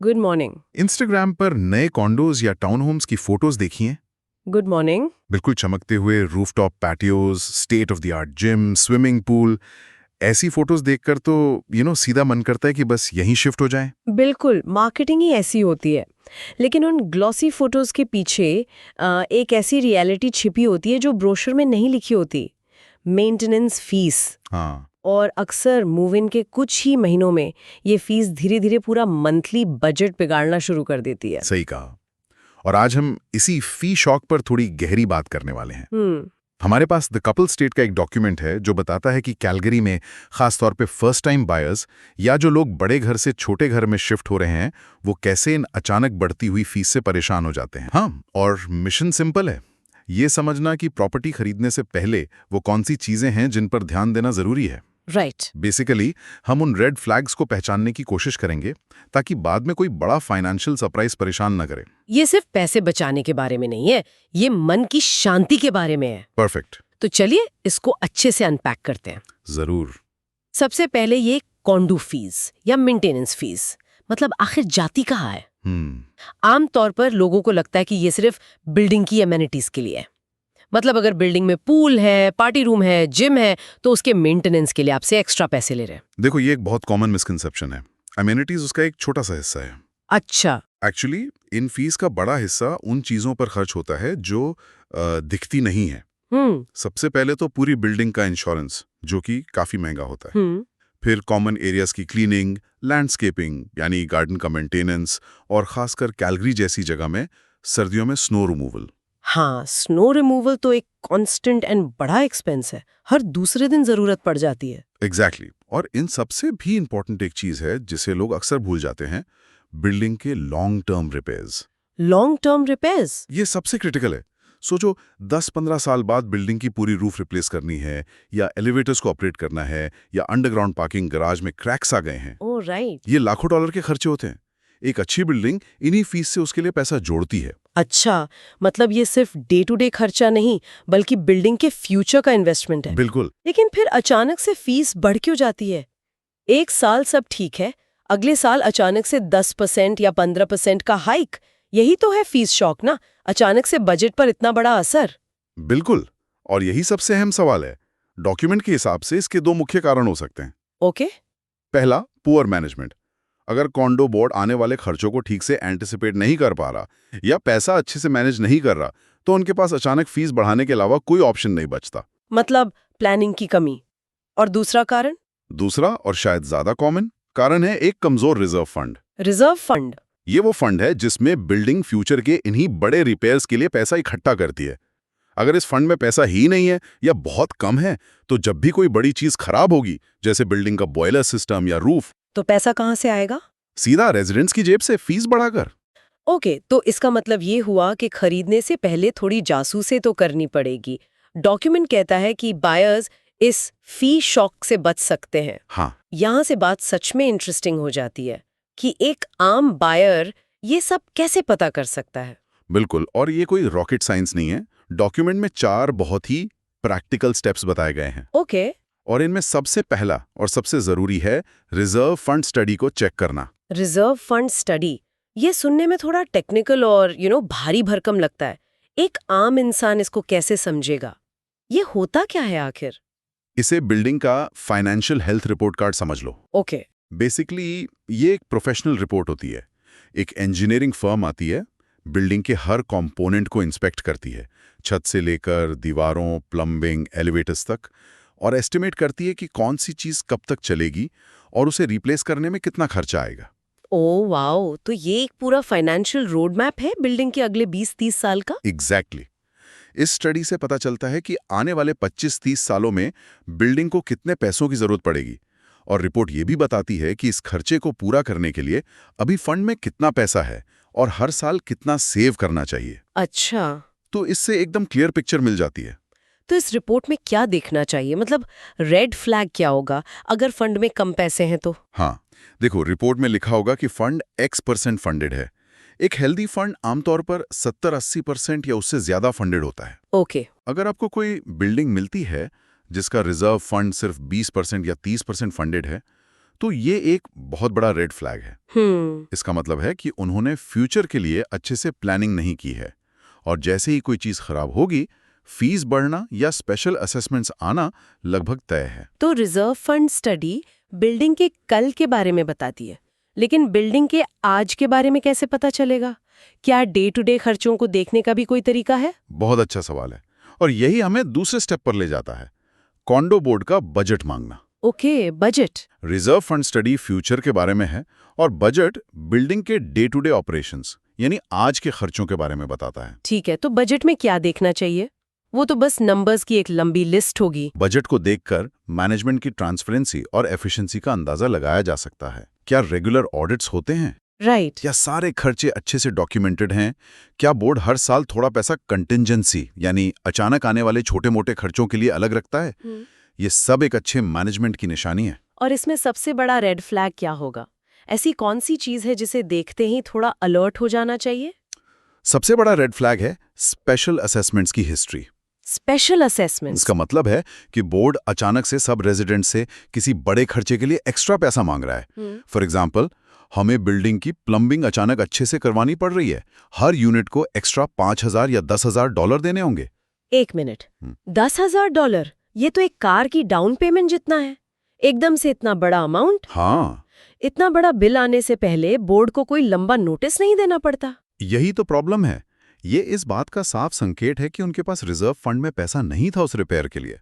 Good morning. Instagram पर नए condos या टाउन होम्स की फोटोज देखी हैं? Good morning. बिल्कुल चमकते हुए rooftop patios, state of the art gym, swimming pool. ऐसी फोटोज देखकर तो सीधा मन करता है कि बस यहीं शिफ्ट हो जाएं। बिल्कुल, मार्केटिंग ही ऐसी होती है। लेकिन उन ग्लॉसी फोटोज के पीछे एक ऐसी रियलिटी छिपी होती है जो ब्रोशर में नहीं लिखी होती। Maintenance fees. हाँ, और अक्सर मूव इन के कुछ ही महीनों में ये फीस धीरे धीरे पूरा मंथली बजट बिगाड़ना शुरू कर देती है। सही कहा। और आज हम इसी फी शॉक पर थोड़ी गहरी बात करने वाले हैं। हमारे पास द कपल स्टेट का एक डॉक्यूमेंट है जो बताता है कि कैलगरी में खासतौर पे फर्स्ट टाइम बायर्स या जो लोग बड़े घर से छोटे घर में शिफ्ट हो रहे हैं वो कैसे इन अचानक बढ़ती हुई फीस से परेशान हो जाते हैं। हाँ, और मिशन सिंपल है, ये समझना कि प्रॉपर्टी खरीदने से पहले वो कौन सी चीजें हैं जिन पर ध्यान देना जरूरी है। राइट। बेसिकली हम उन रेड फ्लैग्स को पहचानने की कोशिश करेंगे ताकि बाद में कोई बड़ा फाइनेंशियल सरप्राइज परेशान न करे। ये सिर्फ पैसे बचाने के बारे में नहीं है, ये मन की शांति के बारे में है। परफेक्ट। तो चलिए इसको अच्छे से अनपैक करते हैं। जरूर। सबसे पहले ये कॉन्डो फीस या मेंटेनेंस फीस, मतलब आखिर जाती कहाँ है? आमतौर पर लोगों को लगता है कि ये सिर्फ बिल्डिंग की एमेनिटीज के लिए है। मतलब अगर बिल्डिंग में पूल है, पार्टी रूम है, जिम है, तो उसके मेंटेनेंस के लिए आपसे एक्स्ट्रा पैसे ले रहे हैं। देखो, ये एक बहुत कॉमन मिसकंसेप्शन है। अमेनिटीज उसका एक छोटा सा हिस्सा है। अच्छा। एक्चुअली इन फीस का बड़ा हिस्सा उन चीजों पर खर्च होता है जो दिखती नहीं है। सबसे पहले तो पूरी बिल्डिंग का इंश्योरेंस, जो कि काफी महंगा होता है। फिर कॉमन एरियाज की क्लीनिंग, लैंडस्केपिंग यानी गार्डन का मेंटेनेंस, और खासकर कैलगरी जैसी जगह में सर्दियों में स्नो रिमूवल। हाँ, स्नो रिमूवल तो एक कांस्टेंट एंड बड़ा एक्सपेंस है, हर दूसरे दिन जरूरत पड़ जाती है। एग्जैक्टली। और इन सबसे भी इंपॉर्टेंट एक चीज है जिसे लोग अक्सर भूल जाते हैं, बिल्डिंग के long term repairs. Long term repairs? ये सबसे क्रिटिकल है। सोचो, 10-15 साल बाद बिल्डिंग की पूरी रूफ रिप्लेस करनी है, या एलिवेटर्स को ऑपरेट करना है, या अंडरग्राउंड पार्किंग गराज में क्रैक्स आ गए हैं। Oh right. ये लाखों डॉलर के खर्चे होते हैं। एक अच्छी बिल्डिंग इन्हीं फीस से उसके लिए पैसा जोड़ती है। अच्छा, मतलब ये सिर्फ डे टू डे खर्चा नहीं, बल्कि बिल्डिंग के फ्यूचर का इन्वेस्टमेंट है। बिल्कुल। लेकिन फिर अचानक से फीस बढ़ क्यों जाती है? एक साल सब ठीक है, अगले साल अचानक से 10% या 15% का हाइक। यही तो है फीस शॉक ना, अचानक से बजट पर इतना बड़ा असर। बिल्कुल। और यही सबसे अहम सवाल है। डॉक्यूमेंट के हिसाब से इसके दो मुख्य कारण हो सकते हैं। ओके। पहला, पुअर मैनेजमेंट। अगर कॉन्डो बोर्ड आने वाले खर्चों को ठीक से एंटिसिपेट नहीं कर पा रहा या पैसा अच्छे से मैनेज नहीं कर रहा, तो उनके पास अचानक फीस बढ़ाने के अलावा कोई ऑप्शन नहीं बचता। मतलब प्लानिंग की कमी। और दूसरा कारण? दूसरा और शायद ज्यादा कॉमन कारण है एक कमजोर रिजर्व फंड। Reserve fund? ये वो फंड है जिसमें बिल्डिंग फ्यूचर के इन्हीं बड़े रिपेयर्स के लिए पैसा इकट्ठा करती है। अगर इस फंड में पैसा ही नहीं है या बहुत कम है, तो जब भी कोई बड़ी चीज खराब होगी, जैसे बिल्डिंग का बॉयलर सिस्टम या रूफ, तो पैसा कहाँ से आएगा? सीधा रेजिडेंट्स की जेब से, फीस बढ़ाकर। ओके, तो इसका मतलब ये हुआ कि खरीदने से पहले थोड़ी जासूसी तो करनी पड़ेगी। डॉक्यूमेंट कहता है कि बायर्स इस फी शॉक से बच सकते हैं। हाँ, यहाँ से बात सच में इंटरेस्टिंग हो जाती है कि एक आम बायर ये सब कैसे पता कर सकता है। बिल्कुल। और ये कोई रॉकेट साइंस नहीं है। डॉक्यूमेंट में 4 बहुत ही प्रैक्टिकल स्टेप्स बताए गए हैं। ओके। और इनमें सबसे पहला और सबसे जरूरी है रिजर्व फंड स्टडी को चेक करना। रिजर्व फंड स्टडी, ये सुनने में थोड़ा टेक्निकल और भारी भरकम लगता है। एक आम इंसान इसको कैसे समझेगा? ये होता क्या है आखिर? इसे बिल्डिंग का फाइनेंशियल हेल्थ रिपोर्ट कार्ड समझ लो। ओके। बेसिकली ये एक प्रोफेशनल रिपोर्ट होती है। एक इंजीनियरिंग फर्म आती है, बिल्डिंग के हर कंपोनेंट को इंस्पेक्ट करती है, छत से लेकर दीवारों, प्लम्बिंग, एलिवेटर्स तक, और एस्टिमेट करती है कि कौन सी चीज कब तक चलेगी और उसे रिप्लेस करने में कितना खर्चा आएगा। ओह वाओ, तो ये एक पूरा फाइनेंशियल रोड मैप है बिल्डिंग के अगले 20-30 साल का। एग्जैक्टली। इस स्टडी से पता चलता है कि आने वाले 25-30 सालों में बिल्डिंग को कितने पैसों की जरूरत पड़ेगी, और रिपोर्ट ये भी बताती है कि इस खर्चे को पूरा करने के लिए अभी फंड में कितना पैसा है और हर साल कितना सेव करना चाहिए। अच्छा। तो इससे एकदम क्लियर पिक्चर मिल जाती है। तो इस रिपोर्ट में क्या देखना चाहिए, मतलब रेड फ्लैग क्या होगा अगर फंड में कम पैसे हैं तो? हाँ, देखो, रिपोर्ट में लिखा होगा कि फंड X% फंडेड है। एक हेल्दी फंड आमतौर पर 70-80% या उससे ज्यादा फंडेड होता है। ओके। अगर आपको कोई बिल्डिंग मिलती है जिसका रिजर्व फंड सिर्फ 20% या 30% फंडेड है, तो ये एक बहुत बड़ा रेड फ्लैग है। इसका मतलब है कि उन्होंने फ्यूचर के लिए अच्छे से प्लानिंग नहीं की है, और जैसे ही कोई चीज खराब होगी, फीस बढ़ना या स्पेशल असेसमेंट्स आना लगभग तय है। तो रिजर्व फंड स्टडी बिल्डिंग के कल के बारे में बताती है, लेकिन बिल्डिंग के आज के बारे में कैसे पता चलेगा? क्या डे टू डे खर्चों को देखने का भी कोई तरीका है? बहुत अच्छा सवाल है, और यही हमें दूसरे स्टेप पर ले जाता है, कॉन्डो बोर्ड का बजट मांगना। Okay, budget. Reserve fund study future के बारे में है, और बजट बिल्डिंग के डे टू डे ऑपरेशंस यानी आज के खर्चों के बारे में बताता है। ठीक है, तो बजट में क्या देखना चाहिए? वो तो बस नंबर्स की एक लंबी लिस्ट होगी। बजट को देखकर मैनेजमेंट की ट्रांसपेरेंसी और एफिशिएंसी का अंदाजा लगाया जा सकता है। क्या रेगुलर ऑडिट्स होते हैं? राइट। क्या सारे खर्चे अच्छे से डॉक्यूमेंटेड हैं? क्या बोर्ड हर साल थोड़ा पैसा कंटिंजेंसी यानी अचानक आने वाले छोटे मोटे खर्चों के लिए अलग रखता है? ये सब एक अच्छे मैनेजमेंट की निशानी है। और इसमें सबसे बड़ा रेड फ्लैग क्या होगा? ऐसी कौन सी चीज है जिसे देखते ही थोड़ा अलर्ट हो जाना चाहिए? सबसे बड़ा रेड फ्लैग है स्पेशल असेसमेंट्स की हिस्ट्री। स्पेशल असेसमेंट इसका मतलब है कि बोर्ड अचानक से सब रेजिडेंट से किसी बड़े खर्चे के लिए एक्स्ट्रा पैसा मांग रहा है। फॉर एग्जाम्पल, हमें बिल्डिंग की प्लम्बिंग अचानक अच्छे से करवानी पड़ रही है, हर यूनिट को एक्स्ट्रा $5,000 या $10,000 देने होंगे। एक मिनट, $10,000? ये तो एक कार की डाउन पेमेंट जितना है। एकदम से इतना बड़ा अमाउंट? हाँ, इतना बड़ा बिल आने से पहले बोर्ड को कोई लंबा नोटिस नहीं देना पड़ता? यही तो प्रॉब्लम है। ये इस बात का साफ संकेत है कि उनके पास रिजर्व फंड में पैसा नहीं था उस रिपेयर के लिए।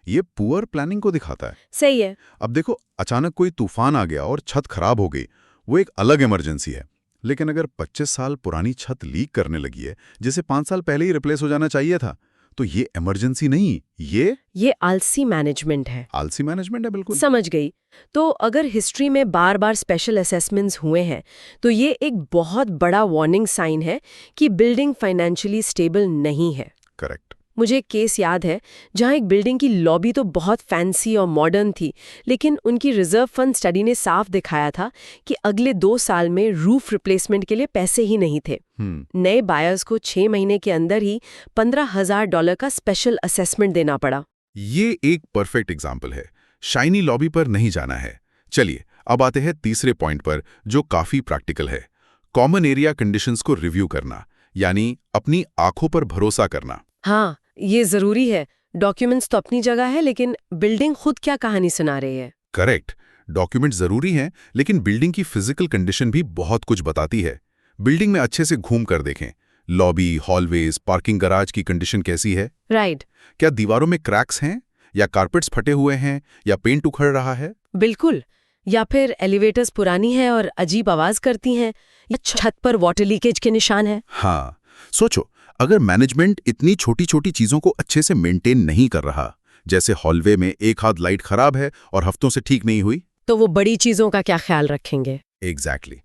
ये पुअर प्लानिंग को दिखाता है। सही है। अब देखो, अचानक कोई तूफान आ गया और छत खराब हो गई, वो एक अलग इमरजेंसी है। लेकिन अगर 25 साल पुरानी छत लीक करने लगी है, जिसे 5 साल पहले ही रिप्लेस हो जाना चाहिए था, तो ये इमरजेंसी नहीं, ये आलसी मैनेजमेंट है। आलसी मैनेजमेंट है, बिल्कुल। समझ गई। तो अगर हिस्ट्री में बार बार स्पेशल असेसमेंट्स हुए हैं, तो ये एक बहुत बड़ा वार्निंग साइन है कि बिल्डिंग फाइनेंशियली स्टेबल नहीं है। करेक्ट। मुझे एक केस याद है जहां एक बिल्डिंग की लॉबी तो बहुत फैंसी और मॉडर्न थी, लेकिन उनकी रिजर्व फंड स्टडी ने साफ दिखाया था कि अगले 2 साल में रूफ रिप्लेसमेंट के लिए पैसे ही नहीं थे। नए बायर्स को 6 महीने के अंदर ही $15,000 का स्पेशल असेसमेंट देना पड़ा। ये एक परफेक्ट एग्जाम्पल है। शाइनी लॉबी पर नहीं जाना है। चलिए, अब आते हैं तीसरे पॉइंट पर, जो काफी प्रैक्टिकल है। कॉमन एरिया कंडीशंस को रिव्यू करना, यानी अपनी आंखों पर भरोसा करना। हाँ, ये जरूरी है। डॉक्यूमेंट्स तो अपनी जगह है, लेकिन बिल्डिंग खुद क्या कहानी सुना रही है? करेक्ट। डॉक्यूमेंट जरूरी हैं, लेकिन बिल्डिंग की फिजिकल कंडीशन भी बहुत कुछ बताती है। बिल्डिंग में अच्छे से घूम कर देखें। लॉबी, हॉलवेज, पार्किंग गराज की कंडीशन कैसी है? राइट। क्या दीवारों में क्रैक्स हैं, या कारपेट्स फटे हुए हैं, या पेंट उखड़ रहा है? बिल्कुल। या फिर एलिवेटर्स पुरानी है और अजीब आवाज करती हैं, या छत पर वाटर लीकेज के निशान है। हाँ, सोचो, अगर मैनेजमेंट इतनी छोटी छोटी चीजों को अच्छे से मेंटेन नहीं कर रहा, जैसे हॉलवे में एक हाथ लाइट खराब है और हफ्तों से ठीक नहीं हुई, तो वो बड़ी चीजों का क्या ख्याल रखेंगे? एग्जैक्टली।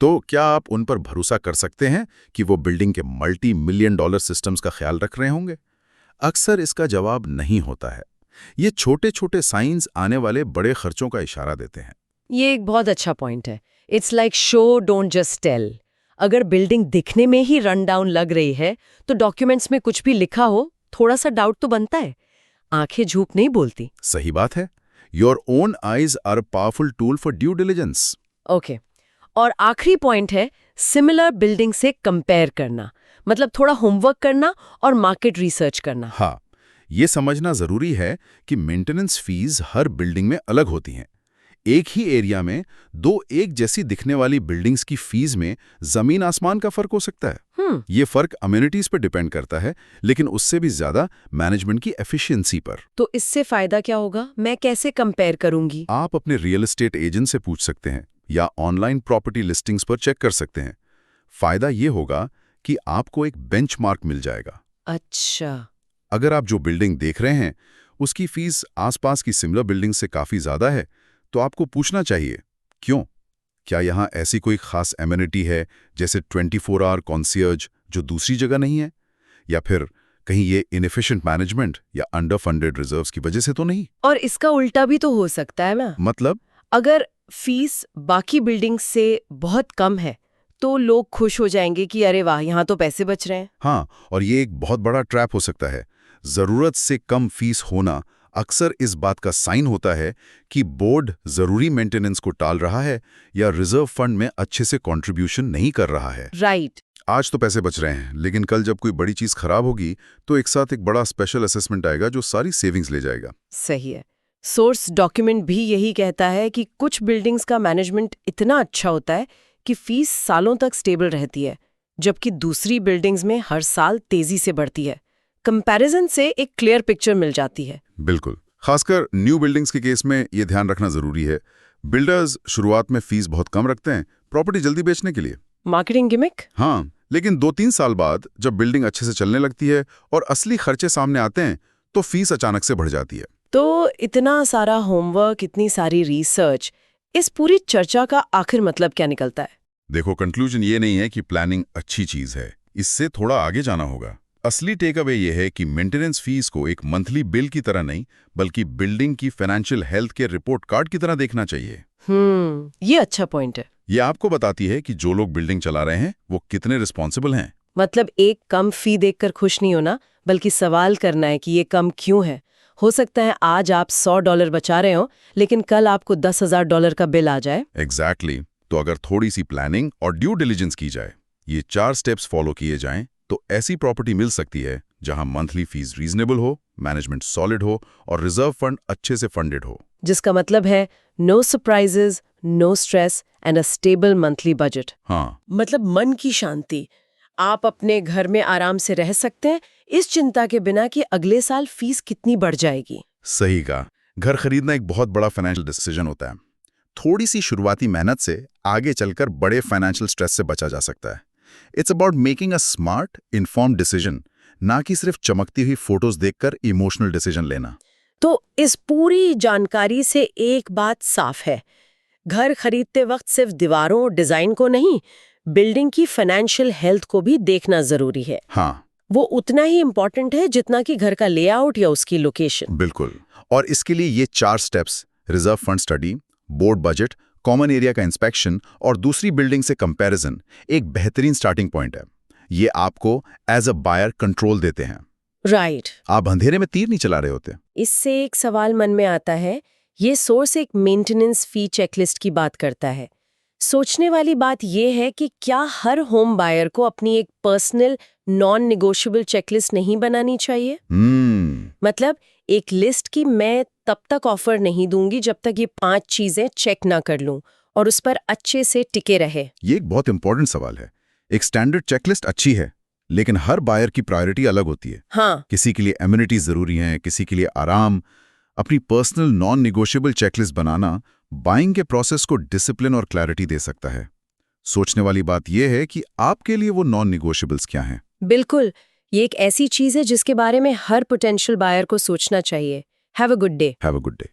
तो क्या आप उन पर भरोसा कर सकते हैं कि वो बिल्डिंग के $multi-million सिस्टम्स का ख्याल रख रहे होंगे? अक्सर इसका जवाब नहीं होता है। ये छोटे छोटे साइंस आने वाले बड़े खर्चों का इशारा देते हैं। ये एक बहुत अच्छा पॉइंट है। It's like show don't just tell. अगर बिल्डिंग दिखने में ही रन डाउन लग रही है, तो डॉक्यूमेंट्स में कुछ भी लिखा हो, थोड़ा सा डाउट तो बनता है। आंखें झूठ नहीं बोलती। सही बात है। Your own eyes are a powerful tool for due diligence. Okay. और आखिरी पॉइंट है सिमिलर बिल्डिंग से कंपेयर करना, मतलब थोड़ा होमवर्क करना और मार्केट रिसर्च करना। हाँ, ये समझना जरूरी है कि मेंटेनेंस फीस हर बिल्डिंग में अलग होती हैं। एक ही एरिया में 2 एक जैसी दिखने वाली बिल्डिंग्स की फीस में जमीन आसमान का फर्क हो सकता है। ये फर्क अम्यूनिटीज पर डिपेंड करता है, लेकिन उससे भी ज्यादा मैनेजमेंट की एफिशिएंसी पर। तो इससे फायदा क्या होगा? मैं कैसे कंपेयर करूंगी? आप अपने रियल एस्टेट एजेंट से पूछ सकते हैं, या ऑनलाइन प्रॉपर्टी लिस्टिंग्स पर चेक कर सकते हैं। फायदा ये होगा कि आपको एक बेंचमार्क मिल जाएगा। अच्छा। अगर आप जो बिल्डिंग देख रहे हैं उसकी फीस आसपास की सिमिलर बिल्डिंग से काफी ज्यादा है, तो आपको पूछना चाहिए, क्यों? क्या यहाँ ऐसी कोई खास एमिनिटी है, जैसे 24 आवर कॉन्सियर्ज, जो दूसरी जगह नहीं है? या फिर कहीं ये इनएफिशिएंट मैनेजमेंट या अंडर फंडेड रिजर्व्स की वजह से तो नहीं? और इसका उल्टा भी तो हो सकता है ना? मतलब? अगर फीस बाकी बिल्डिंग से बहुत कम है, तो लोग खुश हो जाएंगे कि अरे वाह, यहाँ तो पैसे बच रहे हैं। हाँ, और ये एक बहुत बड़ा ट्रैप हो सकता है। जरूरत से कम फीस होना अक्सर इस बात का साइन होता है कि बोर्ड जरूरी मेंटेनेंस को टाल रहा है या रिजर्व फंड में अच्छे से कंट्रीब्यूशन नहीं कर रहा है। राइट। आज तो पैसे बच रहे हैं, लेकिन कल जब कोई बड़ी चीज खराब होगी तो एक साथ एक बड़ा स्पेशल असेसमेंट आएगा जो सारी सेविंग्स ले जाएगा। सही है। सोर्स डॉक्यूमेंट भी यही कहता है कि कुछ बिल्डिंग्स का मैनेजमेंट इतना अच्छा होता है कि फीस सालों तक स्टेबल रहती है, जबकि दूसरी बिल्डिंग्स में हर साल तेजी से बढ़ती है। कंपैरिजन से एक क्लियर पिक्चर मिल जाती है। बिल्कुल, खासकर न्यू बिल्डिंग्स के केस में ये ध्यान रखना जरूरी है। बिल्डर्स शुरुआत में फीस बहुत कम रखते हैं प्रॉपर्टी जल्दी बेचने के लिए। Marketing gimmick? हाँ, लेकिन 2-3 साल बाद जब बिल्डिंग अच्छे से चलने लगती है और असली खर्चे सामने आते हैं तो फीस अचानक से बढ़ जाती है। तो इतना सारा होमवर्क, इतनी सारी रिसर्च, इस पूरी चर्चा का आखिर मतलब क्या निकलता है? देखो, कंक्लूजन ये नहीं है कि प्लानिंग अच्छी चीज है, इससे थोड़ा आगे जाना होगा। असली टेक अवे ये है कि मेंटेनेंस फीस को एक मंथली बिल की तरह नहीं, बल्कि बिल्डिंग की फाइनेंशियल हेल्थ के रिपोर्ट कार्ड की तरह देखना चाहिए। ये अच्छा पॉइंट है। ये आपको बताती है कि जो लोग बिल्डिंग चला रहे हैं वो कितने रिस्पॉन्सिबल हैं। मतलब एक कम फी देखकर खुश नहीं होना, बल्कि सवाल करना है कि ये कम क्यों है। हो सकता है आज आप $100 बचा रहे हो, लेकिन कल आपको $10,000 का बिल आ जाए। एग्जैक्टली। तो अगर थोड़ी सी प्लानिंग और ड्यू डिलिजेंस की जाए, ये 4 स्टेप्स फॉलो किए जाएं, तो ऐसी प्रॉपर्टी मिल सकती है जहां मंथली फीस रीजनेबल हो, मैनेजमेंट सॉलिड हो और रिजर्व फंड अच्छे से फंडेड हो। जिसका मतलब है no surprises, no stress and a stable monthly budget. हाँ, मतलब मन की शांति। आप अपने घर में आराम से रह सकते हैं, इस चिंता के बिना कि अगले साल फीस कितनी बढ़ जाएगी। सही कहा। घर खरीदना एक बहुत बड़ा फाइनेंशियल डिसीजन होता है। थोड़ी सी शुरुआती मेहनत से आगे चलकर बड़े फाइनेंशियल स्ट्रेस से बचा जा सकता है। It's about making a smart, informed decision, ना कि सिर्फ चमकती हुई फोटोज देखकर इमोशनल डिसीजन लेना। तो इस पूरी जानकारी से एक बात साफ है, घर खरीदते वक्त सिर्फ दीवारों, डिजाइन को नहीं, बिल्डिंग की फाइनेंशियल हेल्थ को भी देखना जरूरी है। हाँ, वो उतना ही इम्पोर्टेंट है जितना कि घर का लेआउट या उसकी लोकेशन। बिल्कुल। और इसके लिए ये 4 steps, reserve fund study, board budget, common area का इंस्पेक्शन और दूसरी बिल्डिंग से कंपैरिजन, एक बेहतरीन स्टार्टिंग पॉइंट है। ये आपको एज अ बायर कंट्रोल देते हैं। राइट। आप अंधेरे में तीर नहीं चला रहे होते। इससे एक सवाल मन में आता है, ये सोर्स एक मेंटेनेंस फी चेकलिस्ट की बात करता है। सोचने वाली बात यह है कि क्या हर होम बायर को अपनी एक पर्सनल नॉन निगोशिएबल चेकलिस्ट नहीं बनानी चाहिए? मतलब एक लिस्ट की मैं तब तक ऑफर नहीं दूंगी जब तक ये 5 चीजें चेक ना कर लूं और उस पर अच्छे से टिके रहे। ये एक बहुत इंपॉर्टेंट सवाल है। एक स्टैंडर्ड चेकलिस्ट अच्छी है, लेकिन हर बायर की प्रायोरिटी अलग होती है। हाँ। किसी के लिए एमिनिटीज जरूरी हैं, किसी के लिए आराम। अपनी पर्सनल नॉन निगोशिएबल चेकलिस्ट बनाना बाइंग के प्रोसेस को डिसिप्लिन और क्लैरिटी दे सकता है। सोचने वाली बात यह है कि आपके लिए वो नॉन निगोशिएबल्स क्या हैं। बिल्कुल, ये एक ऐसी चीज है जिसके बारे में हर पोटेंशियल बायर को सोचना चाहिए। Have a good day. Have a good day.